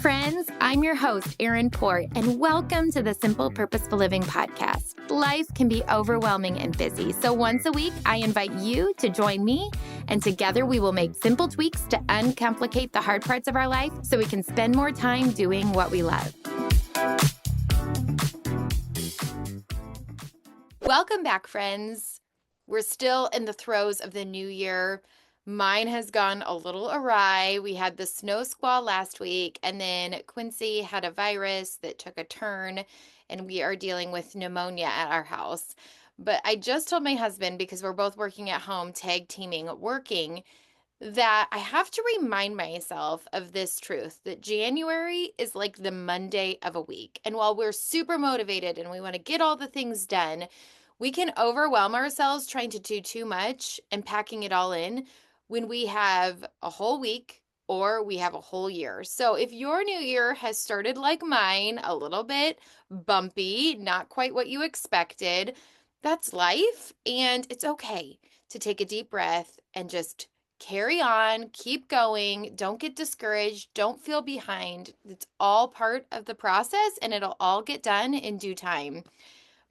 friends. I'm your host, Erin Port, and welcome to the Simple Purposeful Living podcast. Life can be overwhelming and busy, so once a week, I invite you to join me, and together we will make simple tweaks to uncomplicate the hard parts of our life so we can spend more time doing what we love. Welcome back, friends. We're still in the throes of the new year. Mine has gone a little awry. We had the snow squall last week, and then Quincy had a virus that took a turn, and we are dealing with pneumonia at our house. But I just told my husband, because we're both working at home, tag teaming, working, that I have to remind myself of this truth, that January is like the Monday of a week. And while we're super motivated and we want to get all the things done, we can overwhelm ourselves trying to do too much and packing it all in when we have a whole week or we have a whole year. So if your new year has started like mine, a little bit bumpy, not quite what you expected, that's life. And it's okay to take a deep breath and just carry on, keep going, don't get discouraged, don't feel behind. It's all part of the process and it'll all get done in due time.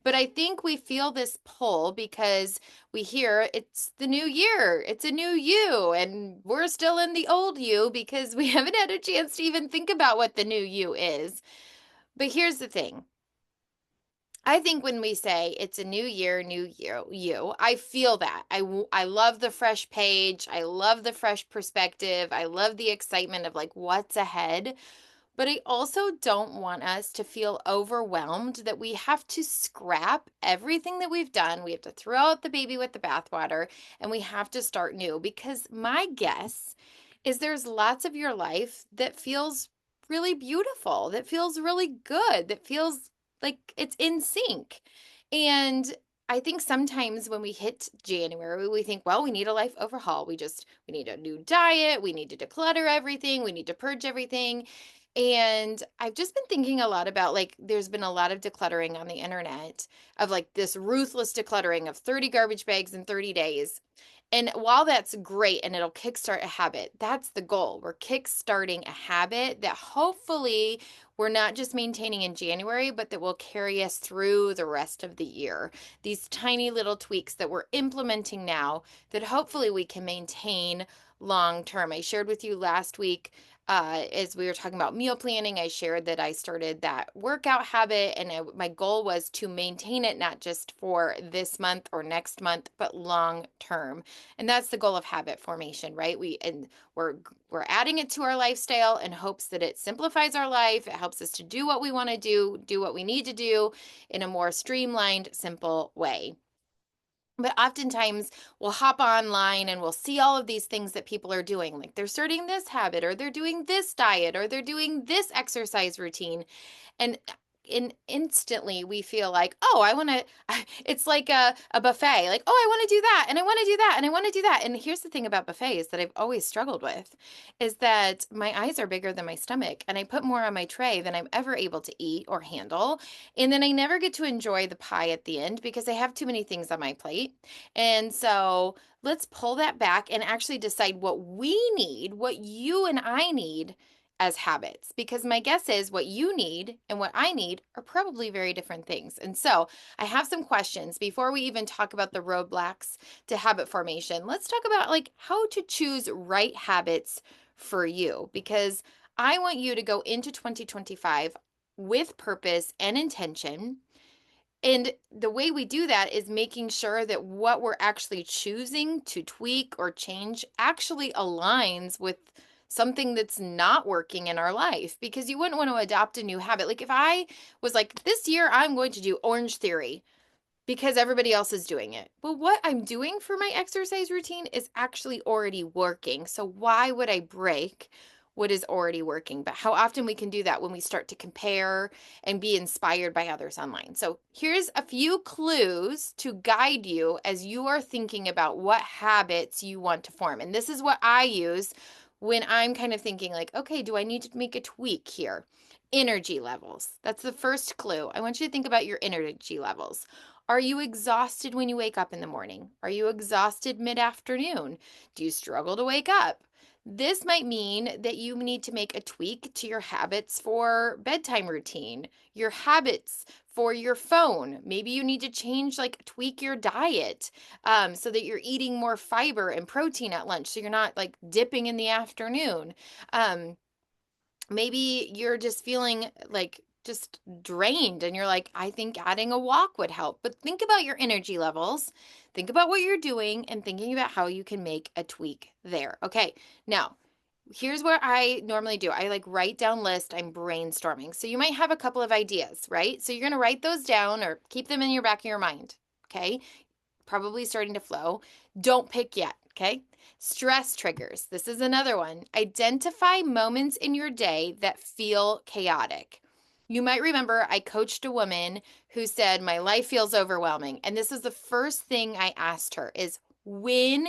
But I think we feel this pull because we hear it's the new year, it's a new you, and we're still in the old you because we haven't had a chance to even think about what the new you is. But here's the thing. I think when we say it's a new year, new you, I feel that. I love the fresh page. I love the fresh perspective. I love the excitement of like what's ahead. But I also don't want us to feel overwhelmed that we have to scrap everything that we've done. We have to throw out the baby with the bathwater and we have to start new, because my guess is there's lots of your life that feels really beautiful, that feels really good, that feels like it's in sync. And I think sometimes when we hit January, we think, well, we need a life overhaul. We need a new diet. We need to declutter everything. We need to purge everything. And I've just been thinking a lot about, like, there's been a lot of decluttering on the internet of like this ruthless decluttering of 30 garbage bags in 30 days. And while that's great and it'll kickstart a habit, that's the goal. We're kickstarting a habit that hopefully we're not just maintaining in January, but that will carry us through the rest of the year. These tiny little tweaks that we're implementing now that hopefully we can maintain long term. I shared with you last week as we were talking about meal planning, I shared that I started that workout habit, and my goal was to maintain it not just for this month or next month, but long term. And that's the goal of habit formation, right? We're adding it to our lifestyle in hopes that it simplifies our life. It helps us to do what we want to do what we need to do in a more streamlined, simple way. But oftentimes we'll hop online and we'll see all of these things that people are doing, like they're starting this habit or they're doing this diet or they're doing this exercise routine. And instantly we feel like, oh, I want to, it's like a buffet, like, oh, I want to do that and I want to do that and I want to do that. And here's the thing about buffets that I've always struggled with is that my eyes are bigger than my stomach and I put more on my tray than I'm ever able to eat or handle. And then I never get to enjoy the pie at the end because I have too many things on my plate. And so let's pull that back and actually decide what we need, what you and I need as habits, because my guess is what you need and what I need are probably very different things. And so I have some questions before we even talk about the roadblocks to habit formation. Let's talk about like how to choose right habits for you, because I want you to go into 2025 with purpose and intention. And the way we do that is making sure that what we're actually choosing to tweak or change actually aligns with something that's not working in our life, because you wouldn't want to adopt a new habit. Like if I was like, this year I'm going to do Orange Theory because everybody else is doing it. Well, what I'm doing for my exercise routine is actually already working. So why would I break what is already working? But how often we can do that when we start to compare and be inspired by others online. So here's a few clues to guide you as you are thinking about what habits you want to form. And this is what I use when I'm kind of thinking like, okay, do I need to make a tweak here? Energy levels. That's the first clue. I want you to think about your energy levels. Are you exhausted when you wake up in the morning? Are you exhausted mid-afternoon? Do you struggle to wake up? This might mean that you need to make a tweak to your habits for bedtime routine, your habits for your phone. Maybe you need to change, like tweak your diet so that you're eating more fiber and protein at lunch so you're not like dipping in the afternoon. Um, Maybe you're just feeling like just drained and you're like, I think adding a walk would help. But think about your energy levels, think about what you're doing, and thinking about how you can make a tweak there. Okay, now here's what I normally do. I like write down list, I'm brainstorming. So you might have a couple of ideas, right? So you're going to write those down or keep them in your back of your mind. Okay, probably starting to flow. Don't pick yet, okay? Stress triggers. This is another one. Identify moments in your day that feel chaotic. You might remember I coached a woman who said, my life feels overwhelming. And this is the first thing I asked her is, when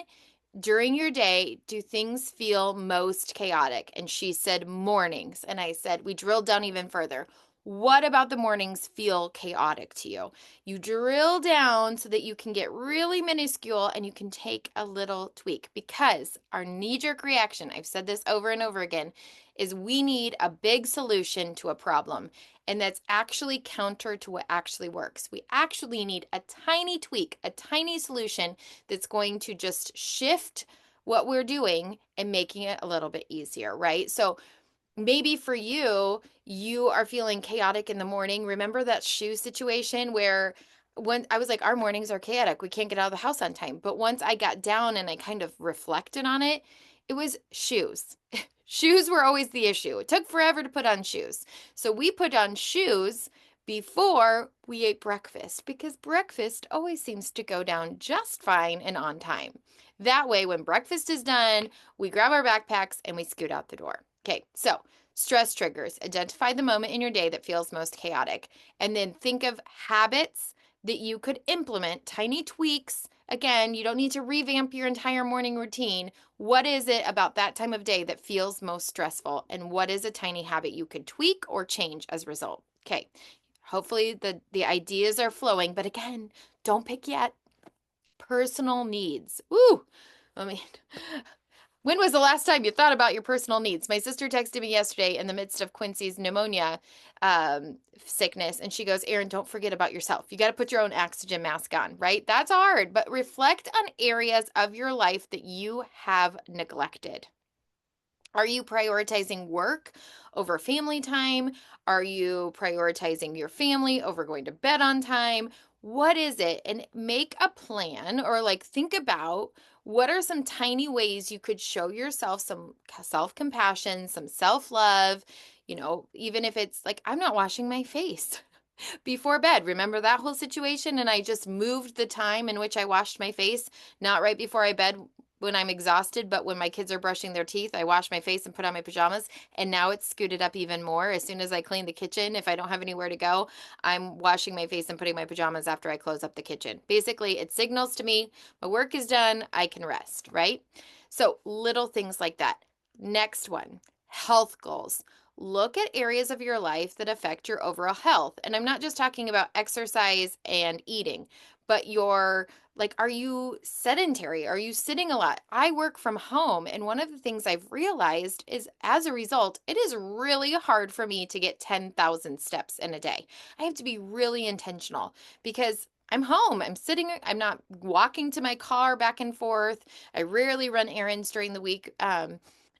during your day do things feel most chaotic? And she said mornings. And I said, we drilled down even further. What about the mornings feel chaotic to you? You drill down so that you can get really minuscule and you can take a little tweak, because our knee-jerk reaction, I've said this over and over again, is we need a big solution to a problem. And that's actually counter to what actually works. We actually need a tiny tweak, a tiny solution that's going to just shift what we're doing and making it a little bit easier, right? So maybe for you, you are feeling chaotic in the morning. Remember that shoe situation where when I was like, our mornings are chaotic. We can't get out of the house on time. But once I got down and I kind of reflected on it, it was shoes. Shoes were always the issue. It took forever to put on shoes. So we put on shoes before we ate breakfast, because breakfast always seems to go down just fine and on time. That way, when breakfast is done, we grab our backpacks and we scoot out the door. Okay, so stress triggers. Identify the moment in your day that feels most chaotic. And then think of habits that you could implement, tiny tweaks. Again, you don't need to revamp your entire morning routine. What is it about that time of day that feels most stressful? And what is a tiny habit you could tweak or change as a result? Okay, hopefully the ideas are flowing. But again, don't pick yet. Personal needs. Ooh, I mean, when was the last time you thought about your personal needs? My sister texted me yesterday in the midst of Quincy's pneumonia sickness, and she goes, Erin, don't forget about yourself. You got to put your own oxygen mask on, right? That's hard, but reflect on areas of your life that you have neglected. Are you prioritizing work over family time? Are you prioritizing your family over going to bed on time? What is it? And make a plan, or like think about what are some tiny ways you could show yourself some self-compassion, some self-love, even if it's like, I'm not washing my face before bed. Remember that whole situation? And I just moved the time in which I washed my face, not right before I bed when I'm exhausted, but when my kids are brushing their teeth, I wash my face and put on my pajamas. And now it's scooted up even more. As soon as I clean the kitchen, if I don't have anywhere to go, I'm washing my face and putting my pajamas after I close up the kitchen. Basically, it signals to me my work is done, I can rest, right? So little things like that. Next one, health goals. Look at areas of your life that affect your overall health. And I'm not just talking about exercise and eating, but are you sedentary? Are you sitting a lot? I work from home, and one of the things I've realized is, as a result, it is really hard for me to get 10,000 steps in a day. I have to be really intentional because I'm home. I'm sitting, I'm not walking to my car back and forth. I rarely run errands during the week.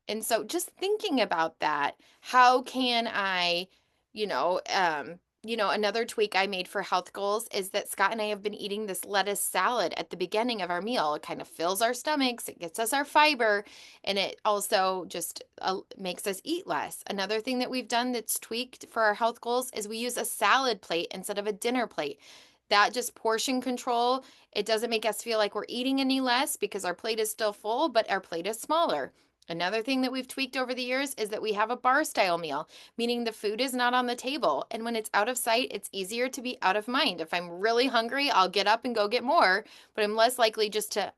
And so just thinking about that, how can I, another tweak I made for health goals is that Scott and I have been eating this lettuce salad at the beginning of our meal. It kind of fills our stomachs, it gets us our fiber, and it also just makes us eat less. Another thing that we've done that's tweaked for our health goals is we use a salad plate instead of a dinner plate. That just portion control, it doesn't make us feel like we're eating any less because our plate is still full, but our plate is smaller. Another thing that we've tweaked over the years is that we have a bar style meal, meaning the food is not on the table. And when it's out of sight, it's easier to be out of mind. If I'm really hungry, I'll get up and go get more, but I'm less likely just to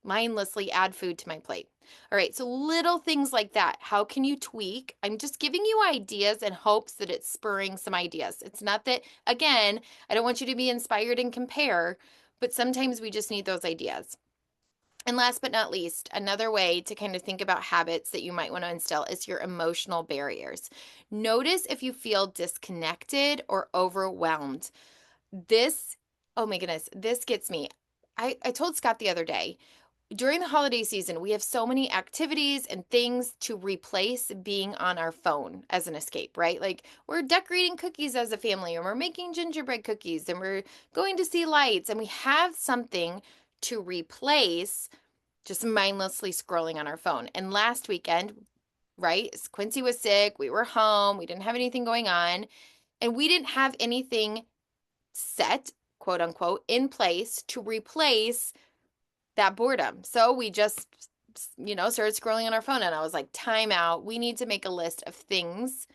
mindlessly add food to my plate. All right, so little things like that. How can you tweak? I'm just giving you ideas in hopes that it's spurring some ideas. It's not that, again, I don't want you to be inspired and compare, but sometimes we just need those ideas. And last but not least, another way to kind of think about habits that you might want to instill is your emotional barriers. Notice if you feel disconnected or overwhelmed. This, oh my goodness, this gets me. I told Scott the other day, during the holiday season, we have so many activities and things to replace being on our phone as an escape, right? Like we're decorating cookies as a family, and we're making gingerbread cookies, and we're going to see lights, and we have something to replace just mindlessly scrolling on our phone. And last weekend, right, Quincy was sick, we were home, we didn't have anything going on, and we didn't have anything set, quote unquote, in place to replace that boredom. So we just, started scrolling on our phone, and I was like, time out. We need to make a list of things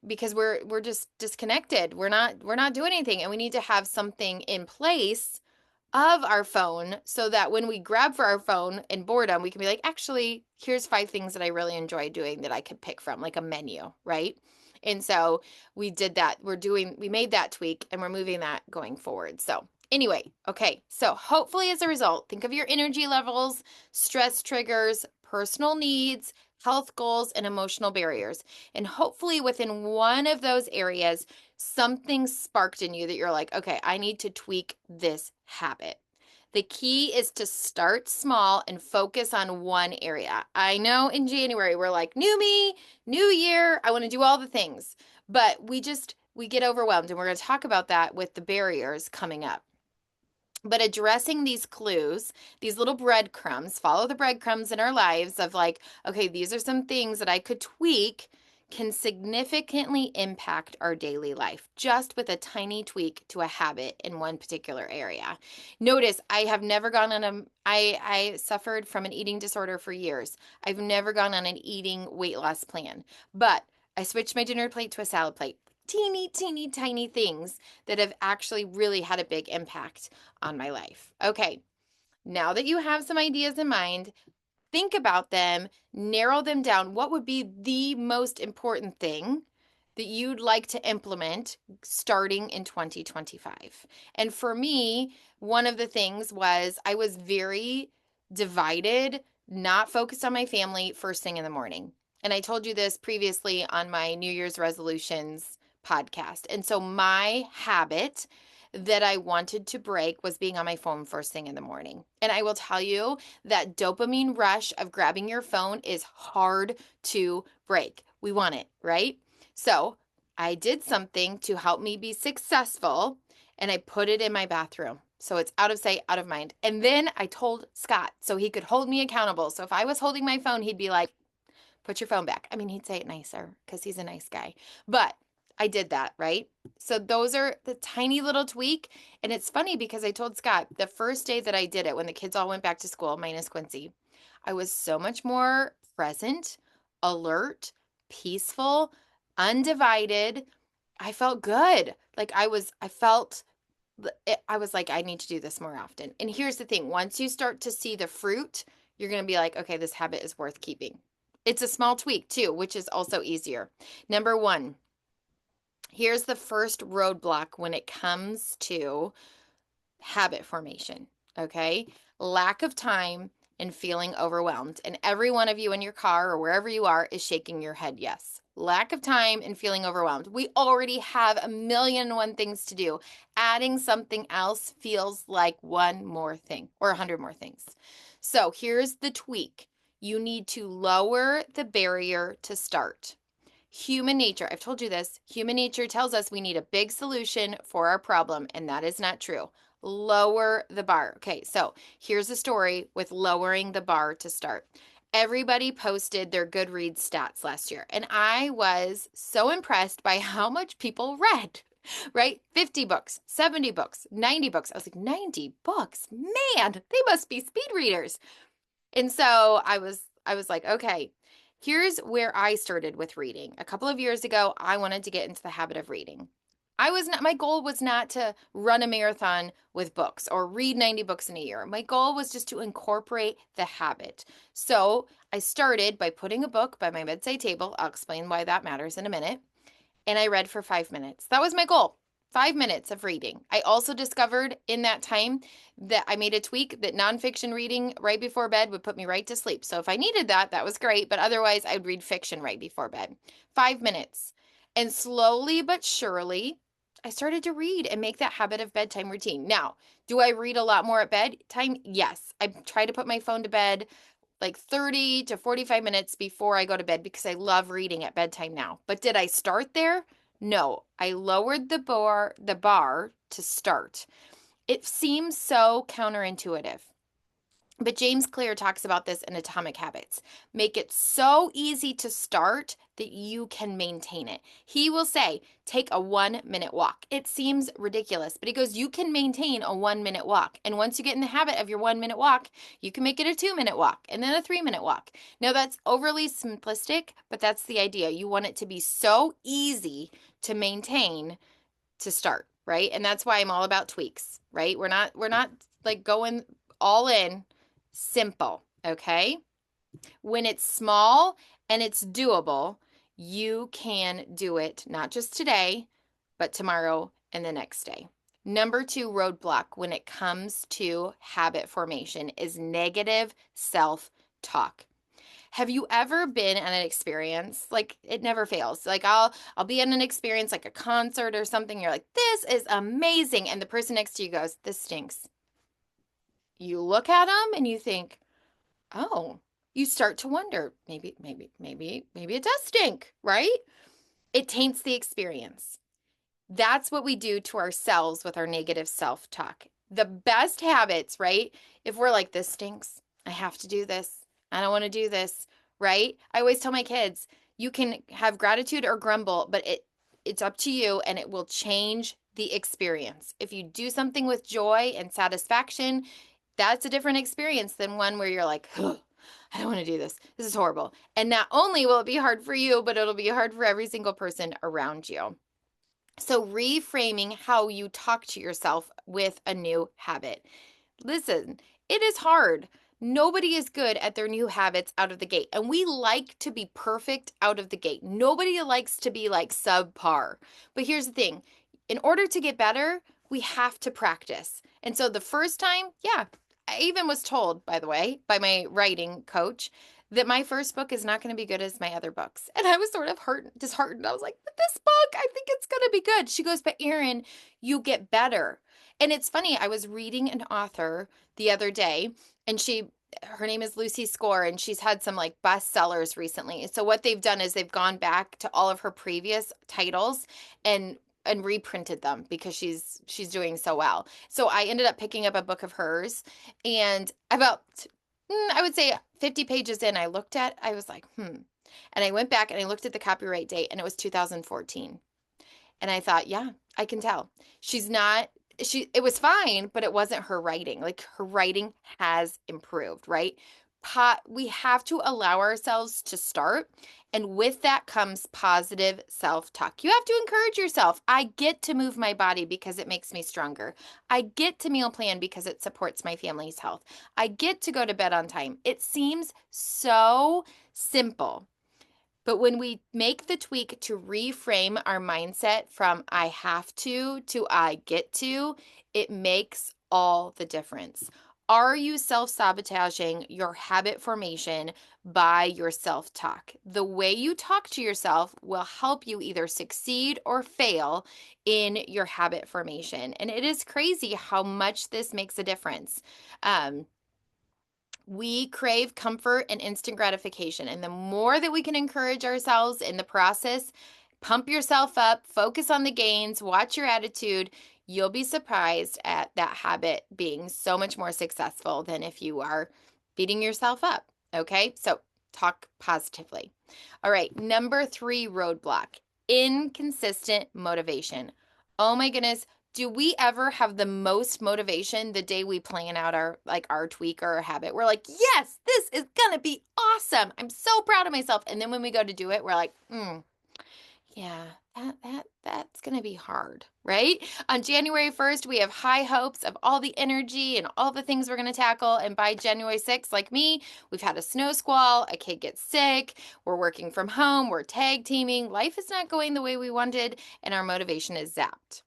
because we're just disconnected. We're not doing anything, and we need to have something in place of our phone so that when we grab for our phone in boredom, we can be like, actually, here's 5 things that I really enjoy doing that I could pick from, like a menu, right? And so we did that. We made that tweak, and we're moving that going forward. So anyway, okay. So hopefully as a result, think of your energy levels, stress triggers, personal needs, health goals, and emotional barriers. And hopefully within one of those areas, something sparked in you that you're like, okay, I need to tweak this habit. The key is to start small and focus on one area. I know in January we're like, new me, new year, I want to do all the things. But we get overwhelmed, and we're going to talk about that with the barriers coming up. But addressing these clues, these little breadcrumbs, follow the breadcrumbs in our lives of like, okay, these are some things that I could tweak, can significantly impact our daily life just with a tiny tweak to a habit in one particular area. Notice I have never gone on I suffered from an eating disorder for years. I've never gone on an eating weight loss plan, but I switched my dinner plate to a salad plate. Teeny, teeny, tiny things that have actually really had a big impact on my life. Okay, now that you have some ideas in mind, think about them, narrow them down. What would be the most important thing that you'd like to implement starting in 2025? And for me, one of the things was I was very divided, not focused on my family first thing in the morning. And I told you this previously on my New Year's resolutions podcast. And so my habit that I wanted to break was being on my phone first thing in the morning. And I will tell you that dopamine rush of grabbing your phone is hard to break. We want it, right? So I did something to help me be successful, and I put it in my bathroom. So it's out of sight, out of mind. And then I told Scott so he could hold me accountable. So if I was holding my phone, he'd be like, put your phone back. I mean, he'd say it nicer because he's a nice guy. But I did that, right? So those are the tiny little tweak. And it's funny because I told Scott the first day that I did it, when the kids all went back to school, minus Quincy, I was so much more present, alert, peaceful, undivided. I felt good. I was like, I need to do this more often. And here's the thing, once you start to see the fruit, you're going to be like, okay, this habit is worth keeping. It's a small tweak too, which is also easier. Number 1, here's the first roadblock when it comes to habit formation, okay? Lack of time and feeling overwhelmed. And every one of you in your car or wherever you are is shaking your head yes. Lack of time and feeling overwhelmed. We already have a million and one things to do. Adding something else feels like one more thing or 100 more things. So here's the tweak. You need to lower the barrier to start. Human nature, I've told you this, human nature tells us we need a big solution for our problem, and that is not true. Lower the bar. Okay, so here's a story with lowering the bar to start. Everybody posted their Goodreads stats last year, and I was so impressed by how much people read, right? 50 books, 70 books, 90 books. I was like, 90 books? Man, they must be speed readers. And so I was like, okay, here's where I started with reading. A couple of years ago, I wanted to get into the habit of reading. My goal was not to run a marathon with books or read 90 books in a year. My goal was just to incorporate the habit. So I started by putting a book by my bedside table. I'll explain why that matters in a minute. And I read for 5 minutes. That was my goal. 5 minutes of reading. I also discovered in that time that I made a tweak that nonfiction reading right before bed would put me right to sleep. So if I needed that, that was great. But otherwise, I would read fiction right before bed. 5 minutes. And slowly but surely, I started to read and make that habit of bedtime routine. Now, do I read a lot more at bedtime? Yes. I try to put my phone to bed like 30 to 45 minutes before I go to bed because I love reading at bedtime now. But did I start there? No. I lowered the bar to start. It seems so counterintuitive. But James Clear talks about this in Atomic Habits. Make it so easy to start that you can maintain it. He will say, take a 1 minute walk. It seems ridiculous, but he goes, you can maintain a 1 minute walk. And once you get in the habit of your 1 minute walk, you can make it a 2 minute walk and then a 3 minute walk. Now that's overly simplistic, but that's the idea. You want it to be so easy to maintain to start, right? And that's why I'm all about tweaks, right? We're not like going all in. Simple, okay? When it's small and it's doable, you can do it not just today, but tomorrow and the next day. Number 2 roadblock when it comes to habit formation is negative self-talk. Have you ever been at an experience like it never fails? Like I'll be at an experience like a concert or something, you're like, "This is amazing." And the person next to you goes, "This stinks." You look at them and you think, "Oh." You start to wonder, maybe it does stink, right? It taints the experience. That's what we do to ourselves with our negative self-talk. The best habits, right? If we're like, this stinks, I have to do this, I don't want to do this, right? I always tell my kids, you can have gratitude or grumble, but it's up to you and it will change the experience. If you do something with joy and satisfaction, that's a different experience than one where you're like, I don't want to do this. This is horrible. And not only will it be hard for you, but it'll be hard for every single person around you. So, reframing how you talk to yourself with a new habit. Listen, it is hard. Nobody is good at their new habits out of the gate. And we like to be perfect out of the gate. Nobody likes to be like subpar. But here's the thing, in order to get better, we have to practice. And so the first time, yeah, I even was told, by the way, by my writing coach, that my first book is not going to be good as my other books. And I was sort of disheartened. I was like, but this book, I think it's going to be good. She goes, but Erin, you get better. And it's funny, I was reading an author the other day, and her name is Lucy Score, and she's had some like bestsellers recently. So what they've done is they've gone back to all of her previous titles and reprinted them because she's doing so well. So I ended up picking up a book of hers, and about I would say 50 pages in, I was like, And I went back and I looked at the copyright date, and it was 2014. And I thought, yeah, I can tell. It was fine, but it wasn't her writing. Like her writing has improved, right? We have to allow ourselves to start. And with that comes positive self-talk. You have to encourage yourself. I get to move my body because it makes me stronger. I get to meal plan because it supports my family's health. I get to go to bed on time. It seems so simple. But when we make the tweak to reframe our mindset from I have to I get to, it makes all the difference. Are you self-sabotaging your habit formation by your self-talk? The way you talk to yourself will help you either succeed or fail in your habit formation. And it is crazy how much this makes a difference. We crave comfort and instant gratification. And the more that we can encourage ourselves in the process, pump yourself up, focus on the gains, watch your attitude, you'll be surprised at that habit being so much more successful than if you are beating yourself up. Okay, so talk positively. All right, number 3 roadblock, inconsistent motivation. Oh my goodness. Do we ever have the most motivation the day we plan out our tweak or our habit? We're like, yes, this is gonna be awesome. I'm so proud of myself. And then when we go to do it, we're like, Yeah, that's going to be hard, right? On January 1st, we have high hopes of all the energy and all the things we're going to tackle. And by January 6th, like me, we've had a snow squall, a kid gets sick, we're working from home, we're tag teaming, life is not going the way we wanted, and our motivation is zapped.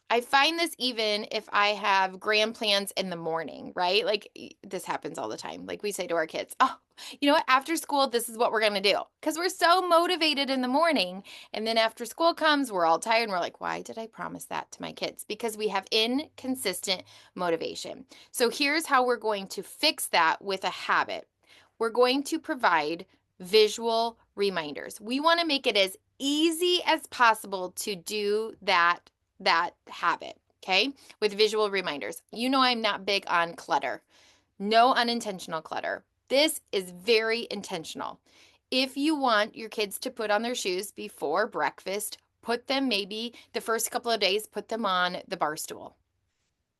I find this even if I have grand plans in the morning, right? Like this happens all the time. Like we say to our kids, oh, you know what? After school, this is what we're going to do. Because we're so motivated in the morning. And then after school comes, we're all tired and we're like, why did I promise that to my kids? Because we have inconsistent motivation. So here's how we're going to fix that with a habit. We're going to provide visual reminders. We want to make it as easy as possible to do that habit, okay? With visual reminders. You know I'm not big on clutter. No unintentional clutter. This is very intentional. If you want your kids to put on their shoes before breakfast, put them maybe the first couple of days, put them on the bar stool.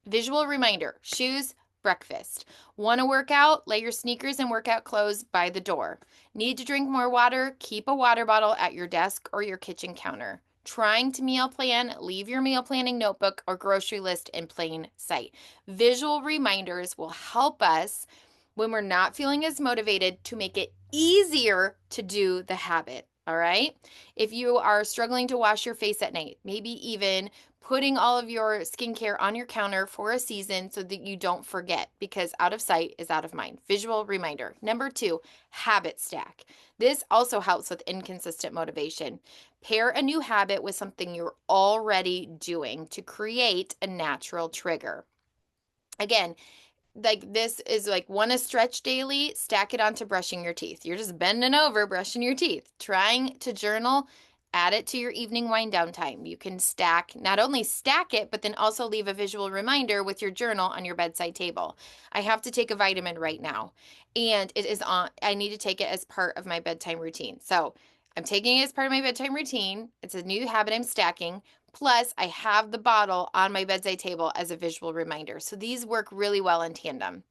Visual reminder, shoes, breakfast. Want to work out? Lay your sneakers and workout clothes by the door. Need to drink more water? Keep a water bottle at your desk or your kitchen counter. Trying to meal plan? Leave your meal planning notebook or grocery list in plain sight. Visual reminders will help us when we're not feeling as motivated to make it easier to do the habit. All right. If you are struggling to wash your face at night, maybe even putting all of your skincare on your counter for a season so that you don't forget, because out of sight is out of mind. Visual reminder. Number 2, habit stack. This also helps with inconsistent motivation. Pair a new habit with something you're already doing to create a natural trigger. Again, like this is like want to stretch daily, stack it onto brushing your teeth. You're just bending over, brushing your teeth. Trying to journal, add it to your evening wind down time. You can not only stack it, but then also leave a visual reminder with your journal on your bedside table. I have to take a vitamin right now, and I need to take it as part of my bedtime routine. So I'm taking it as part of my bedtime routine. It's a new habit I'm stacking. Plus, I have the bottle on my bedside table as a visual reminder. So these work really well in tandem.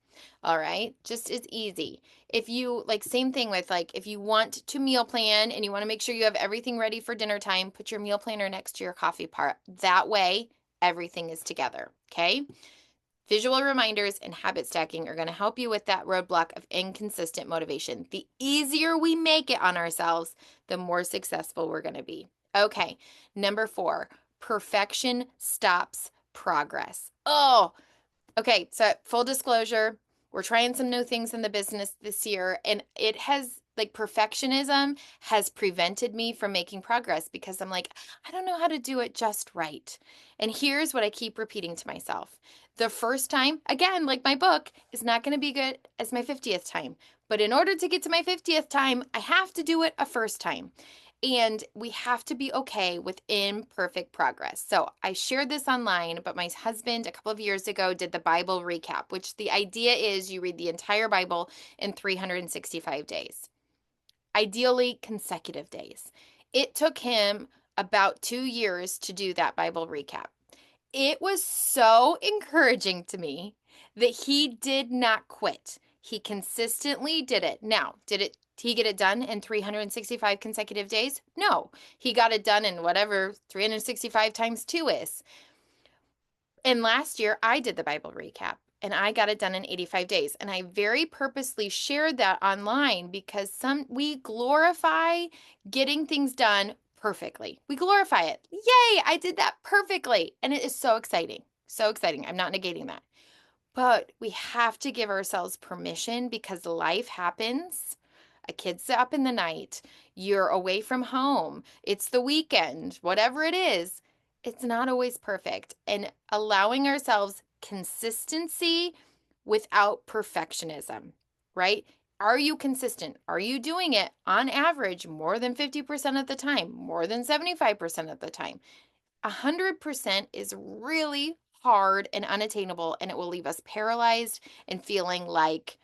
All right, just as easy. If you like, same thing with like, if you want to meal plan and you want to make sure you have everything ready for dinner time, put your meal planner next to your coffee pot. That way, everything is together. Okay. Visual reminders and habit stacking are going to help you with that roadblock of inconsistent motivation. The easier we make it on ourselves, the more successful we're going to be. Okay, number 4, perfection stops progress. Oh, okay, so full disclosure, we're trying some new things in the business this year, and it has like perfectionism has prevented me from making progress because I'm like, I don't know how to do it just right. And here's what I keep repeating to myself. The first time, again, like my book, is not going to be good as my 50th time. But in order to get to my 50th time, I have to do it a first time. And we have to be okay with imperfect progress. So I shared this online, but my husband a couple of years ago did the Bible recap, which the idea is you read the entire Bible in 365 days, ideally consecutive days. It took him about 2 years to do that Bible recap. It was so encouraging to me that he did not quit. He consistently did it. Now, did he get it done in 365 consecutive days? No. He got it done in whatever 365 times 2 is. And last year, I did the Bible recap and I got it done in 85 days. And I very purposely shared that online because we glorify getting things done perfectly. We glorify it. Yay, I did that perfectly. And it is so exciting. So exciting. I'm not negating that. But we have to give ourselves permission because life happens. A kid's up in the night. You're away from home. It's the weekend. Whatever it is, it's not always perfect. And allowing ourselves consistency without perfectionism, right? Are you consistent? Are you doing it on average more than 50% of the time, more than 75% of the time? 100% is really hard and unattainable, and it will leave us paralyzed and feeling like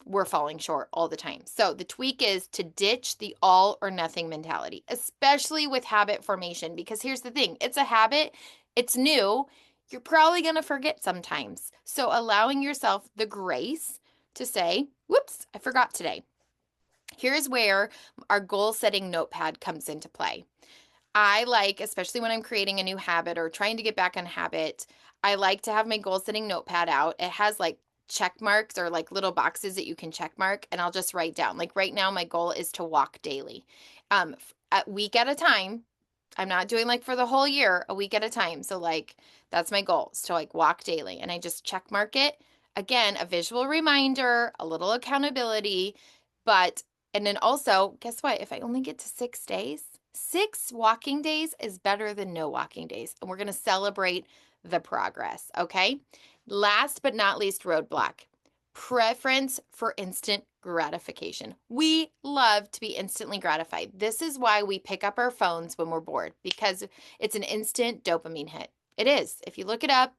we're falling short all the time. So the tweak is to ditch the all or nothing mentality, especially with habit formation, because here's the thing, it's a habit, it's new, you're probably going to forget sometimes. So allowing yourself the grace to say, whoops, I forgot today. Here's where our goal setting notepad comes into play. I like, especially when I'm creating a new habit or trying to get back on habit, I like to have my goal setting notepad out. It has like check marks or like little boxes that you can check mark, and I'll just write down. Like right now, my goal is to walk daily, a week at a time. I'm not doing like for the whole year, a week at a time. So like that's my goal, is to like walk daily, and I just check mark it. Again, a visual reminder, a little accountability, but and then also, guess what? If I only get to 6 days, 6 walking days is better than no walking days. And we're going to celebrate the progress. Okay. Last but not least, roadblock preference for instant gratification. We love to be instantly gratified. This is why we pick up our phones when we're bored, because it's an instant dopamine hit. It is. If you look it up,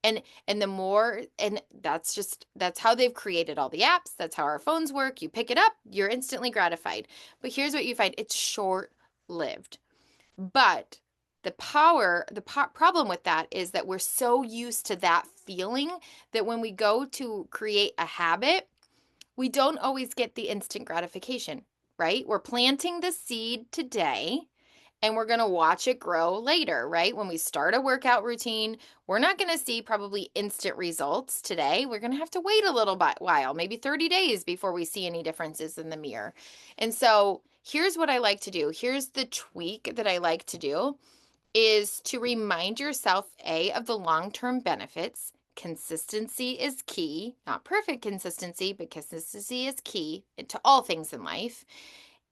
and the more, and that's how they've created all the apps. That's how our phones work. You pick it up, you're instantly gratified. But here's what you find: it's short lived. But problem with that is that we're so used to that feeling that when we go to create a habit, we don't always get the instant gratification, right? We're planting the seed today and we're going to watch it grow later, right? When we start a workout routine, we're not going to see probably instant results today. We're going to have to wait a little while, maybe 30 days before we see any differences in the mirror. And so here's what I like to do. Here's the tweak that I like to do is to remind yourself, A, of the long-term benefits. Consistency is key, not perfect consistency, but consistency is key to all things in life.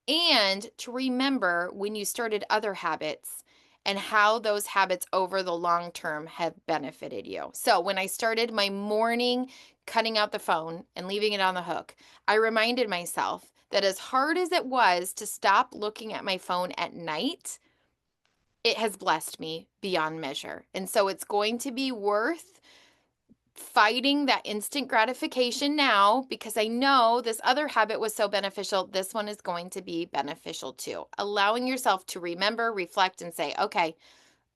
And to remember when you started other habits and how those habits over the long term have benefited you. So when I started my morning cutting out the phone and leaving it on the hook, I reminded myself that as hard as it was to stop looking at my phone at night, it has blessed me beyond measure. And so it's going to be worth fighting that instant gratification now, because I know this other habit was so beneficial. This one is going to be beneficial too. Allowing yourself to remember, reflect, and say, okay,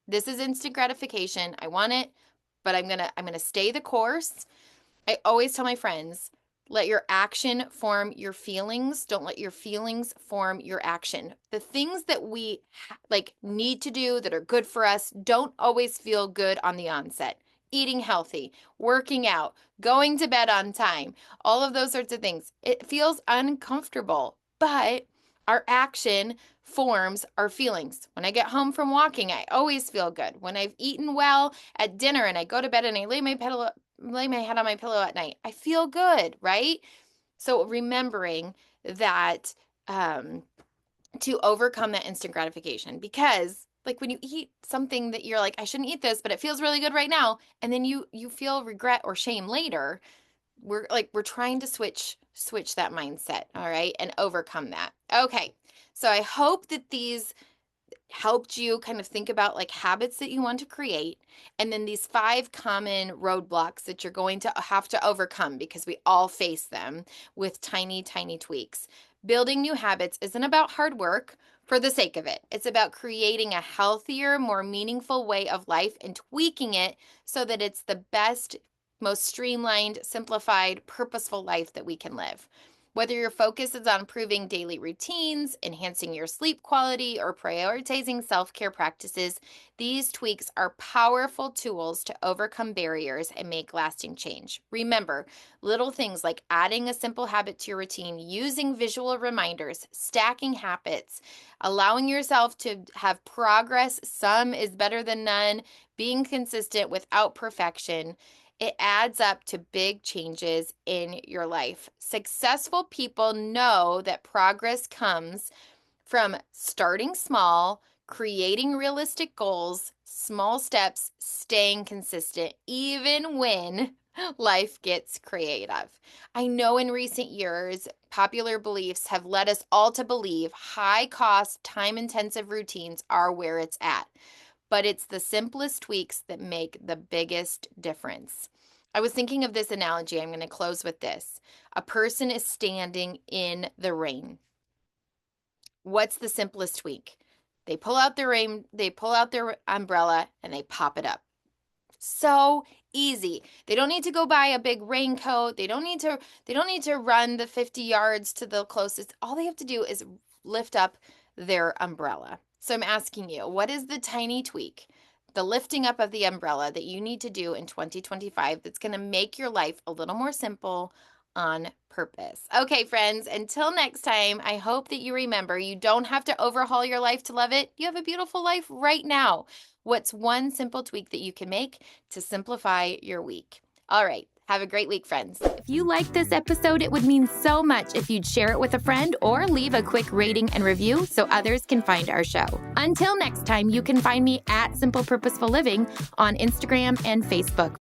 this is instant gratification. I want it, but I'm gonna stay the course. I always tell my friends, let your action form your feelings. Don't let your feelings form your action. The things that we like need to do that are good for us don't always feel good on the onset. Eating healthy, working out, going to bed on time, all of those sorts of things. It feels uncomfortable, but our action forms our feelings. When I get home from walking, I always feel good. When I've eaten well at dinner and I go to bed and I lay my head on my pillow at night, I feel good, right? So remembering that to overcome that instant gratification, because like when you eat something that you're like, I shouldn't eat this, but it feels really good right now, and then you feel regret or shame later, we're trying to switch that mindset, all right, and overcome that. Okay. So I hope that these helped you kind of think about like habits that you want to create, and then these 5 common roadblocks that you're going to have to overcome, because we all face them with tiny, tiny tweaks. Building new habits isn't about hard work for the sake of it. It's about creating a healthier, more meaningful way of life and tweaking it so that it's the best, most streamlined, simplified, purposeful life that we can live. Whether your focus is on improving daily routines, enhancing your sleep quality, or prioritizing self-care practices, these tweaks are powerful tools to overcome barriers and make lasting change. Remember, little things like adding a simple habit to your routine, using visual reminders, stacking habits, allowing yourself to have progress, some is better than none, being consistent without perfection, it adds up to big changes in your life. Successful people know that progress comes from starting small, creating realistic goals, small steps, staying consistent, even when life gets creative. I know in recent years, popular beliefs have led us all to believe high cost, time intensive routines are where it's at. But it's the simplest tweaks that make the biggest difference. I was thinking of this analogy. I'm going to close with this. A person is standing in the rain. What's the simplest tweak? They pull out their umbrella and they pop it up. So easy. They don't need to go buy a big raincoat. They don't need to run the 50 yards to the closest. All they have to do is lift up their umbrella. So I'm asking you, what is the tiny tweak, the lifting up of the umbrella that you need to do in 2025 that's going to make your life a little more simple on purpose? Okay, friends, until next time, I hope that you remember you don't have to overhaul your life to love it. You have a beautiful life right now. What's one simple tweak that you can make to simplify your week? All right. Have a great week, friends. If you liked this episode, it would mean so much if you'd share it with a friend or leave a quick rating and review so others can find our show. Until next time, you can find me at Simple Purposeful Living on Instagram and Facebook.